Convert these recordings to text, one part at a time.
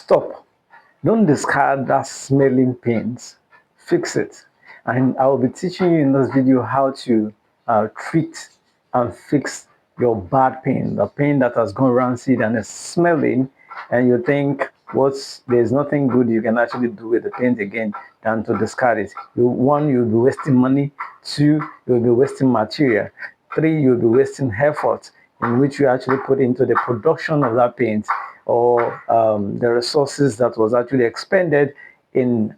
stop. Don't discard that smelling paint. Fix it. And I will be teaching you in this video how to treat and fix your bad paint, the paint that has gone rancid and is smelling, and you think there's nothing good you can actually do with the paint again than to discard it. One, you'll be wasting money. Two, you'll be wasting material. Three, you'll be wasting effort in which you actually put into the production of that paint, or the resources that was actually expended in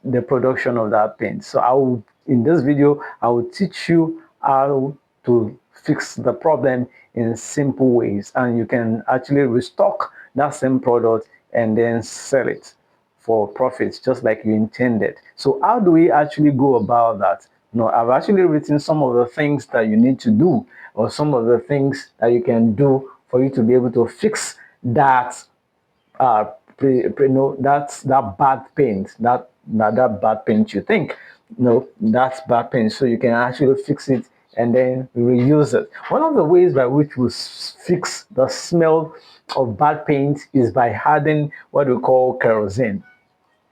the production of that paint. So in this video, I will teach you how to fix the problem in simple ways, and you can actually restock that same product and then sell it for profits just like you intended. So how do we actually go about that? No, I've actually written some of the things that you need to do, or some of the things that you can do for you to be able to fix that that's that bad paint, that bad paint you think, no, that's bad paint, so you can actually fix it and then reuse it. One of the ways by which we fix the smell of bad paint is by adding what we call kerosene.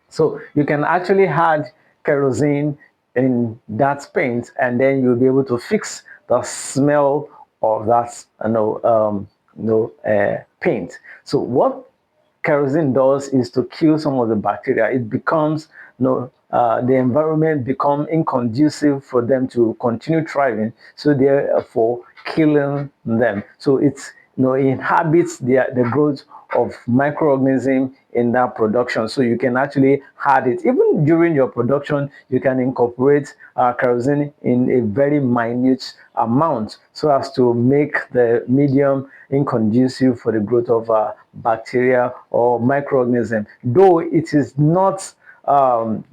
So you can actually add kerosene in that paint, and then you'll be able to fix the smell of that paint. So what kerosene does is to kill some of the bacteria. It becomes the environment become inconducive for them to continue thriving, so therefore killing them. So it's inhabits the growth of microorganisms in that production. So you can actually add it even during your production. You can incorporate kerosene in a very minute amount so as to make the medium inconducive for the growth of bacteria or microorganism. Though it is not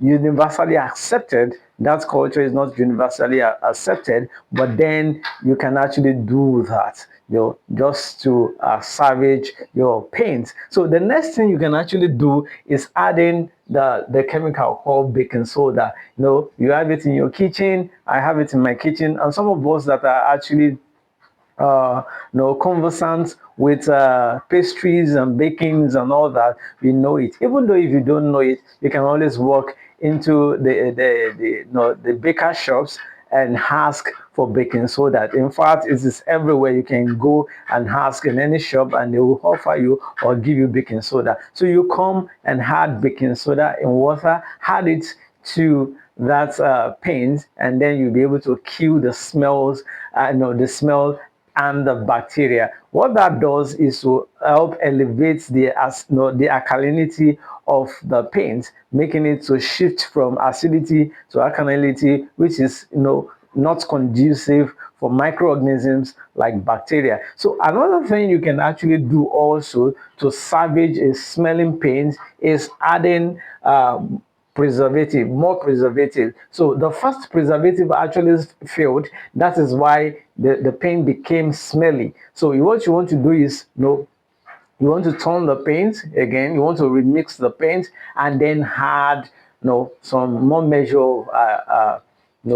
universally accepted, that culture is not universally accepted, but then you can actually do that, just to salvage your paint. So the next thing you can actually do is adding the chemical called baking soda. You have it in your kitchen, I have it in my kitchen, and some of us that are actually conversant with pastries and bakings and all that, we know it. Even though if you don't know it, you can always walk into the baker shops and ask for baking soda. In fact, it is everywhere. You can go and ask in any shop and they will offer you or give you baking soda. So you come and add baking soda in water, add it to that paint, and then you'll be able to kill the smells, the smell and the bacteria. What that does is to help elevate the alkalinity of the paint, making it to shift from acidity to alkalinity, which is not conducive for microorganisms like bacteria. So another thing you can actually do also to salvage a smelling paint is adding more preservative. So the first preservative actually failed. That is why the paint became smelly. So what you want to do is you want to turn the paint again, you want to remix the paint and then add some more measure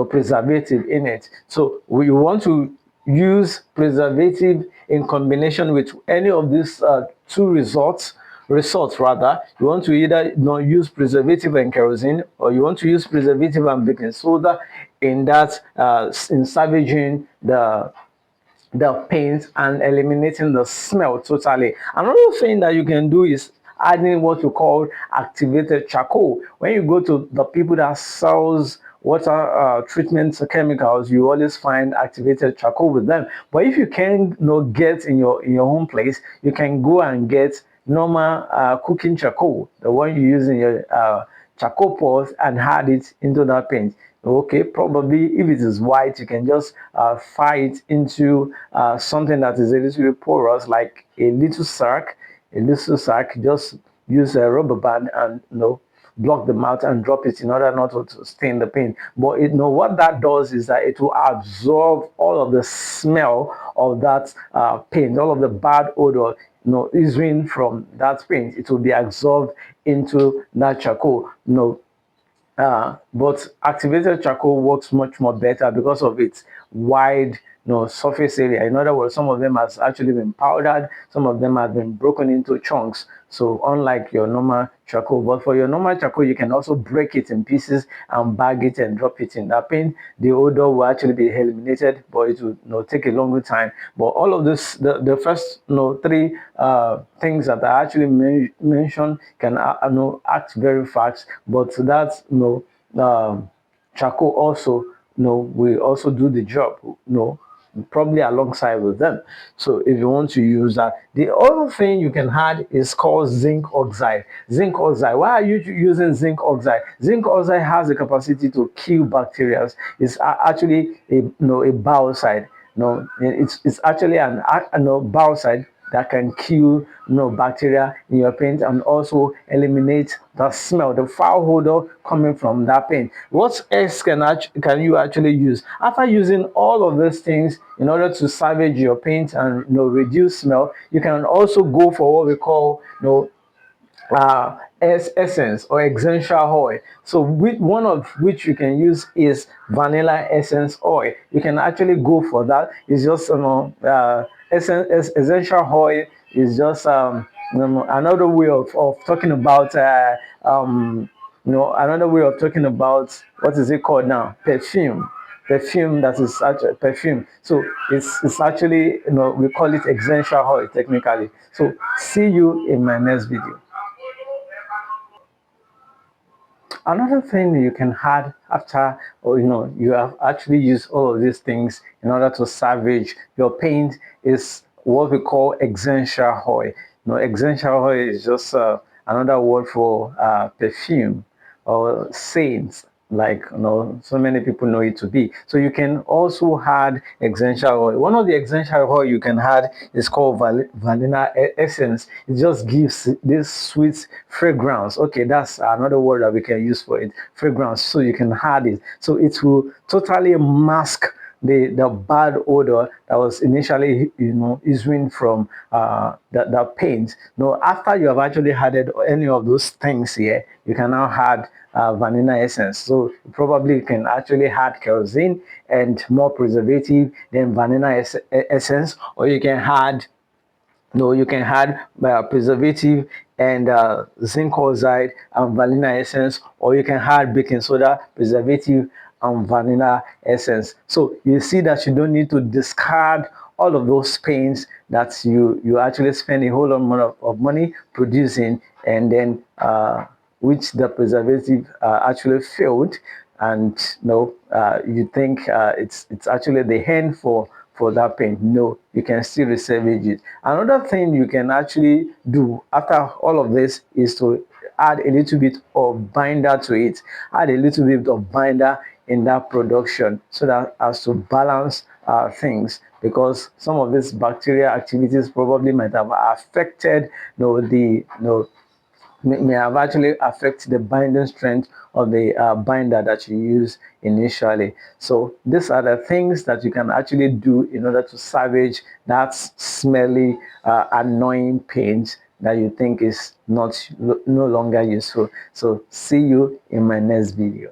preservative in it. So we want to use preservative in combination with any of these two results. You want to either use preservative and kerosene, or you want to use preservative and baking soda in that in salvaging the paint and eliminating the smell totally. Another thing that you can do is adding what you call activated charcoal. When you go to the people that sells water treatment chemicals, you always find activated charcoal with them. But if you can't get in your home place, you can go and get normal cooking charcoal, the one you use in your charcoal pot, and add it into that paint. Okay, probably if it is white, you can just fire it into something that is a little bit porous, like a little sack. Just use a rubber band and block the mouth and drop it in order not to stain the paint. But what that does is that it will absorb all of the smell of that paint, all of the bad odor issuing from that paint. It will be absorbed into that charcoal. but activated charcoal works much more better because of its wide, surface area. In other words, some of them has actually been powdered, some of them have been broken into chunks. So unlike your normal charcoal, but for your normal charcoal, you can also break it in pieces and bag it and drop it in that paint. The odor will actually be eliminated, but it will, take a longer time. But all of this, the first, three things that I actually mentioned can, act very fast, but that's, charcoal also, will also do the job, probably alongside with them. So if you want to use that, the other thing you can add is called zinc oxide. Zinc oxide, why are you using zinc oxide? Zinc oxide has the capacity to kill bacteria. It's actually a biocide. It's actually an biocide that can kill, bacteria in your paint, and also eliminate the smell, the foul odor coming from that paint. What else can you actually use after using all of these things in order to salvage your paint and, reduce smell? You can also go for what we call, essence or essential oil. So one of which you can use is vanilla essence oil. You can actually go for that. It's just, essential oil is just, another way of talking about, another way of talking about, what is it called now, perfume. That is actually perfume. So it's actually, we call it essential oil technically. So see you in my next video. Another thing you can add after, or you have actually used all of these things in order to salvage your paint, is what we call essential oil. Essential oil is just, another word for, perfume or scents, like, so many people know it to be. So you can also add essential oil. One of the essential oil you can add is called vanilla essence. It just gives this sweet fragrance. Okay, that's another word that we can use for it, fragrance. So you can add it, so it will totally mask the bad odor that was initially, issuing from, the paint. After you have actually added any of those things here, you can now add, vanilla essence. So you probably can actually add kerosene and more preservative, then vanilla essence, or you can add, no, you can add, preservative and, zinc oxide and vanilla essence, or you can add baking soda, preservative, and vanilla essence. So you see that you don't need to discard all of those paints that you actually spend a whole lot of money producing, and then, which the preservative, actually failed, and you think, it's actually the end for that paint. No, you can still resalvage it. Another thing you can actually do after all of this is to add a little bit of binder to it. Add a little bit of binder in that production, so that as to balance, things, because some of these bacterial activities probably might have affected, may have actually affected the binding strength of the, binder that you use initially. So these are the things that you can actually do in order to salvage that smelly, annoying paint that you think is no longer useful. So see you in my next video.